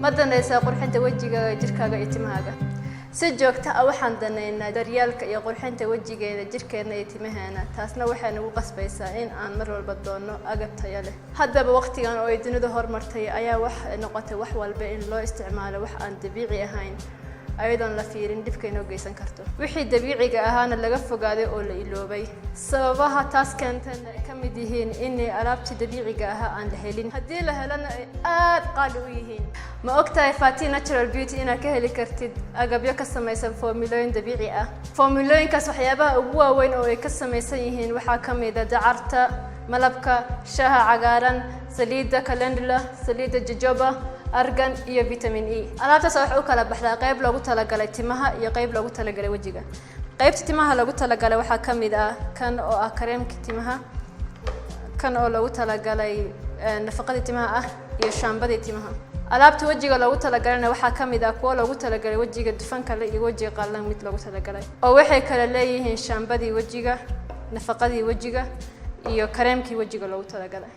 ma danaysaa qurxinta wajigaaga jirkaaga iyo timahaaga si joogto ah waxaan danaynaa daryaalka iyo qurxinta wajigeena jirkeena iyo timaheena taasna waxay nagu qasbaysaa in aan mar walba doono agab tayo leh haddaba waqtigan oo ay dunida horumartay ayaa wax noqotay wax walba in loo isticmaalo wax aan dabiici ahayn ayadoon la fiirin dhibka inoo geysan karto wixii dabiiciga ahaana laga fogaaday oo la iloobay sababaha taas keentay ka mid yihiin in alaabta dabiiciga ah aan la helin haddii la helana ay aad qaali u yihiin ma ogtahay Fati Natural Beauty inaad ka heli kartid agabyo ka samaysan formulooyin dabiici ah formulooyinkaas waxyaabaha ugu waaweyn oo ay ka samaysan yihiin waxaa ka mid ah dacarta malabka shaaha cagaaran saliidda calendula saliidda jojoba argan iyo vitamin E alaabtaas waxa uu kala baxdaa qayb loogu talagalay timaha iyo qayb loogu talagalay wajiga qaybta timaha loogu talagalay waxa ka mid ah kan oo ah kareemka timaha kan oo loogu talagalay nafaqada timaha ah iyo shaambada timaha alaabta wajiga loogu talagalay waxa ka mid ah kuwa loogu talagalay wajiga dufanka leh iyo wajiga qalan mid loogu talagalay oo waxay kala leeyihiin shaambadii wajiga nafaqadii wajiga iyo kareemkii wajiga loogu talagalay